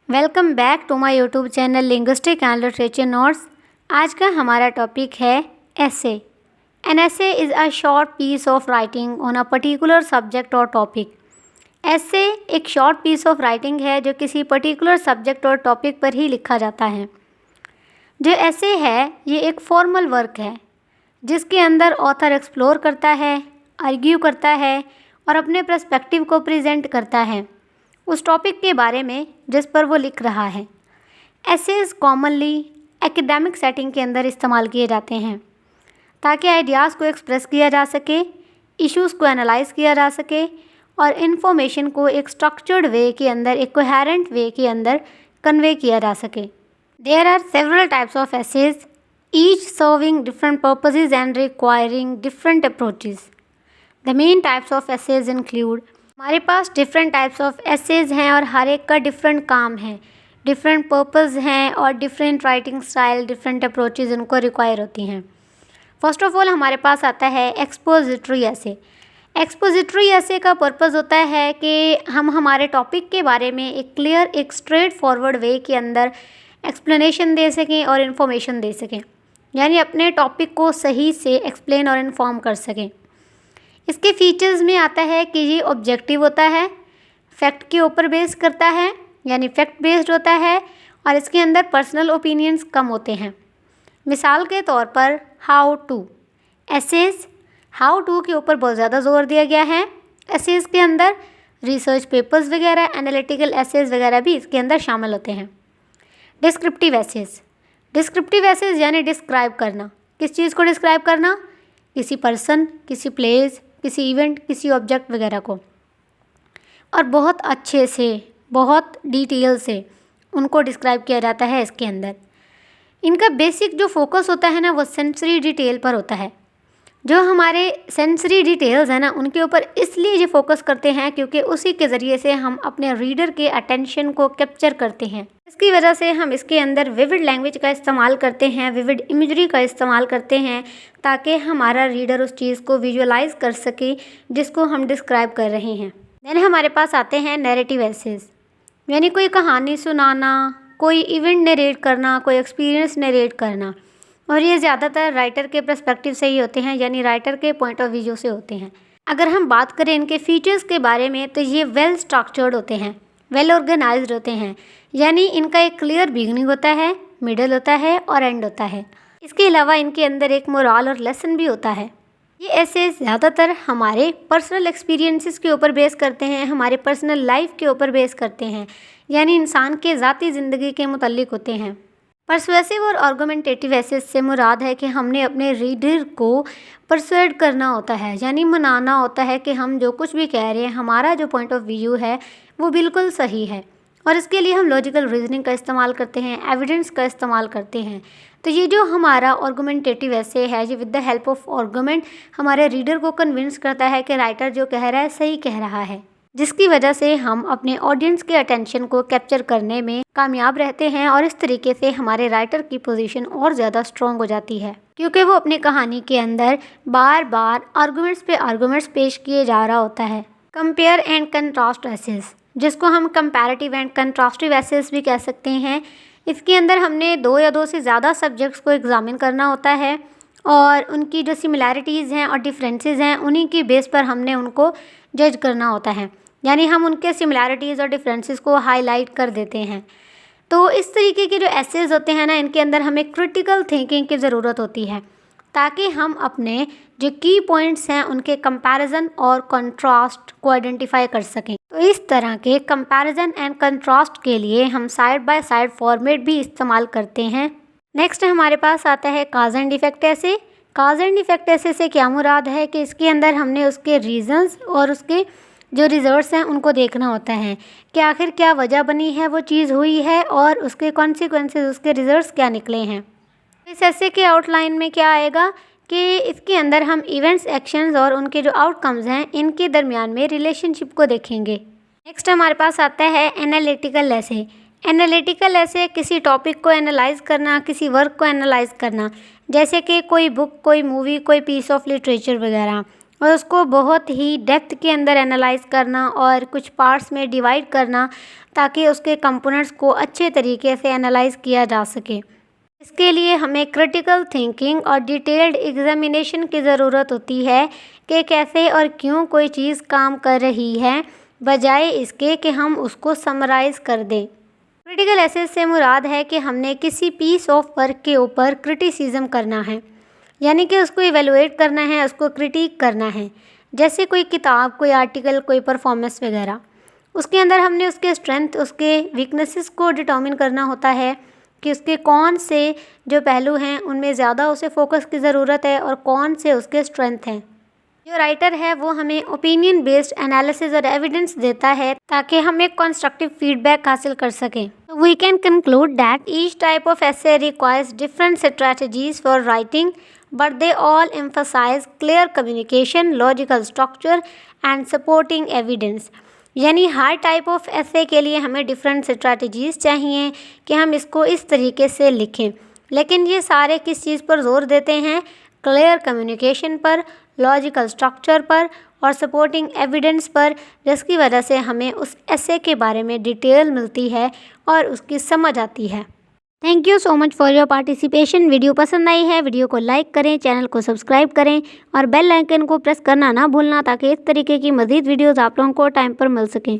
Welcome back to my YouTube channel linguistic and literature notes. आज का हमारा topic है essay. An essay is a short piece of writing on a particular subject और topic. Essay एक short piece of writing है जो किसी particular subject और टॉपिक पर ही लिखा जाता है। जो ऐसे है ये एक फॉर्मल वर्क है जिसके अंदर ऑथर एक्सप्लोर करता है, आर्ग्यू करता है और अपने पर्सपेक्टिव को प्रेजेंट करता है उस टॉपिक के बारे में जिस पर वो लिख रहा है। एसेज कॉमनली एकेडमिक सेटिंग के अंदर इस्तेमाल किए जाते हैं ताकि आइडियाज़ को एक्सप्रेस किया जा सके, इश्यूज़ को एनालाइज किया जा सके और इन्फॉर्मेशन को एक स्ट्रक्चर्ड वे के अंदर, एक कोहेरेंट वे के अंदर कन्वे किया जा सके। There are several types of essays, each serving different purposes and requiring different approaches. The main types of essays include, हमारे पास डिफरेंट टाइप्स ऑफ एसेज हैं और हर एक का डिफरेंट काम है, डिफरेंट पर्पस हैं और different writing style, different approaches उनको रिक्वायर होती हैं। फर्स्ट ऑफ ऑल हमारे पास आता है एक्सपोजिटरी एसे। एक्सपोजिटरी एसे का पर्पस होता है कि हम हमारे टॉपिक के बारे में एक क्लियर, एक स्ट्रेट फॉरवर्ड वे के अंदर एक्सप्लेनेशन दे सकें और इन्फॉर्मेशन दे सकें, यानी अपने टॉपिक को सही से एक्सप्लेन और इन्फॉर्म कर सकें। इसके फीचर्स में आता है कि ये ऑब्जेक्टिव होता है, फैक्ट के ऊपर बेस करता है यानी फैक्ट बेस्ड होता है और इसके अंदर पर्सनल ओपिनियंस कम होते हैं। मिसाल के तौर पर how to essays, how to के ऊपर बहुत ज़्यादा जोर दिया गया है। एसेज के अंदर रिसर्च पेपर्स वगैरह, एनालिटिकल एसेज वगैरह भी इसके अंदर शामिल होते हैं। डिस्क्रिप्टिव एसेज, डिस्क्रिप्टिव एसेज यानी डिस्क्राइब करना। किस चीज़ को डिस्क्राइब करना? किसी पर्सन, किसी प्लेस, किसी इवेंट, किसी ऑब्जेक्ट वगैरह को, और बहुत अच्छे से, बहुत डिटेल से उनको डिस्क्राइब किया जाता है इसके अंदर। इनका बेसिक जो फोकस होता है ना वो सेंसरी डिटेल पर होता है। जो हमारे सेंसरी डिटेल्स हैं ना उनके ऊपर इसलिए ये फोकस करते हैं क्योंकि उसी के ज़रिए से हम अपने रीडर के अटेंशन को कैप्चर करते हैं। इसकी वजह से हम इसके अंदर विविड लैंग्वेज का इस्तेमाल करते हैं, विविड इमेजरी का इस्तेमाल करते हैं ताकि हमारा रीडर उस चीज़ को विजुअलाइज कर सके जिसको हम डिस्क्राइब कर रहे हैं। देन हमारे पास आते हैं नैरेटिव एसेज, यानी कोई कहानी सुनाना, कोई इवेंट नरेट करना, कोई एक्सपीरियंस नरेट करना, और ये ज़्यादातर राइटर के पर्सपेक्टिव से ही होते हैं, यानी राइटर के पॉइंट ऑफ व्यू से होते हैं। अगर हम बात करें इनके फीचर्स के बारे में तो ये वेल स्ट्रक्चर्ड होते हैं, वेल ऑर्गेनाइज्ड होते हैं, यानी इनका एक क्लियर बिगनिंग होता है, मिडल होता है और एंड होता है। इसके अलावा इनके अंदर एक मोरल और लेसन भी होता है। ये ऐसे ज़्यादातर हमारे पर्सनल एक्सपीरियंसेस के ऊपर बेस करते हैं, हमारे पर्सनल लाइफ के ऊपर बेस करते हैं, यानी इंसान के ज़ाती ज़िंदगी के मुतल्लिक होते हैं। पर्सुएसिव और आर्गुमेंटेटिव एसेज से मुराद है कि हमने अपने रीडर को परsuade करना होता है, यानी मनाना होता है कि हम जो कुछ भी कह रहे हैं, हमारा जो पॉइंट ऑफ व्यू है वो बिल्कुल सही है, और इसके लिए हम लॉजिकल रीजनिंग का इस्तेमाल करते हैं, एविडेंस का इस्तेमाल करते हैं। तो ये जो हमारा आर्गुमेंटेटिव एसे है, ये with the help of argument हमारे रीडर को कन्विंस करता है कि राइटर जो कह रहा है सही कह रहा है, जिसकी वजह से हम अपने ऑडियंस के अटेंशन को कैप्चर करने में कामयाब रहते हैं, और इस तरीके से हमारे राइटर की पोजीशन और ज़्यादा स्ट्रॉन्ग हो जाती है क्योंकि वो अपनी कहानी के अंदर बार बार आर्गुमेंट्स पे आर्गुमेंट्स पेश किए जा रहा होता है। कंपेयर एंड कंट्रास्ट एसेज, जिसको हम कंपैरेटिव एंड कंट्रास्टिव एसेज भी कह सकते हैं। इसके अंदर हमने दो या दो से ज़्यादा सब्जेक्ट्स को एग्जामिन करना होता है और उनकी जो सिमिलैरिटीज़ हैं और डिफरेंसेस हैं उन्हीं की बेस पर हमने उनको जज करना होता है, यानी हम उनके सिमिलैरिटीज़ और डिफरेंसेस को हाईलाइट कर देते हैं। तो इस तरीके के जो एसेज होते हैं ना, इनके अंदर हमें क्रिटिकल थिंकिंग की ज़रूरत होती है ताकि हम अपने जो की पॉइंट्स हैं उनके कंपैरिजन और कंट्रास्ट को आइडेंटिफाई कर सकें। तो इस तरह के कंपैरिजन एंड कंट्रास्ट के लिए हम साइड बाय साइड फॉर्मेट भी इस्तेमाल करते हैं। नेक्स्ट हमारे पास आता है काज एंड इफेक्ट ऐसे। काज एंड इफेक्ट ऐसे से क्या मुराद है कि इसके अंदर हमने उसके रीजंस और उसके जो रिजल्ट्स हैं उनको देखना होता है कि आखिर क्या वजह बनी है, वो चीज़ हुई है और उसके कॉन्सिक्वेंसेस, उसके रिजल्ट्स क्या निकले हैं। इस ऐसे के आउटलाइन में क्या आएगा कि इसके अंदर हम इवेंट्स, एक्शंस और उनके जो आउटकम्स हैं इनके दरमियान में रिलेशनशिप को देखेंगे। नेक्स्ट हमारे पास आता है एनालिटिकल ऐसे। एनालिटिकल ऐसे किसी टॉपिक को एनालाइज करना, किसी वर्क को एनालाइज करना, जैसे कि कोई बुक, कोई मूवी, कोई पीस ऑफ लिटरेचर वगैरह, और उसको बहुत ही डेप्थ के अंदर एनालाइज करना और कुछ पार्ट्स में डिवाइड करना, ताकि उसके कंपोनेंट्स को अच्छे तरीके से एनालाइज किया जा सके। इसके लिए हमें क्रिटिकल थिंकिंग और डिटेल्ड एग्जामिनेशन की ज़रूरत होती है कि कैसे और क्यों कोई चीज़ काम कर रही है, बजाय इसके कि हम उसको समराइज़ कर दें। क्रिटिकल एसेस से मुराद है कि हमने किसी पीस ऑफ वर्क के ऊपर क्रिटिसिज्म करना है, यानी कि उसको इवेलुएट करना है, उसको क्रिटिक करना है। जैसे कोई किताब, कोई आर्टिकल, कोई परफॉर्मेंस वगैरह, उसके अंदर हमने उसके स्ट्रेंथ, उसके वीकनेसेस को डिटर्मिन करना होता है कि उसके कौन से जो पहलू हैं उनमें ज़्यादा उसे फोकस की ज़रूरत है और कौन से उसके स्ट्रेंथ हैं। जो राइटर है वो हमें ओपिनियन बेस्ड एनालिसिस और एविडेंस देता है ताकि हम एक कंस्ट्रक्टिव फीडबैक हासिल कर सकें। We can conclude that each type of essay requires different strategies for writing, but they all emphasise clear communication, logical structure and supporting evidence. यानी हर टाइप ऑफ एसे के लिए हमें डिफरेंट स्ट्रैटेजीज़ चाहिए कि हम इसको इस तरीके से लिखें, लेकिन ये सारे किस चीज़ पर जोर देते हैं? क्लियर कम्युनिकेशन पर, लॉजिकल स्ट्रक्चर पर और सपोर्टिंग एविडेंस पर, जिसकी वजह से हमें उस एसे के बारे में डिटेल मिलती है और उसकी समझ आती है। Thank you so much for your participation. Video पसंद आई है, वीडियो को लाइक करें, चैनल को सब्सक्राइब करें और बेल आइकन को प्रेस करना ना भूलना, ताकि इस तरीके की मज़ीद वीडियोज़ आप लोगों को टाइम पर मिल सकें।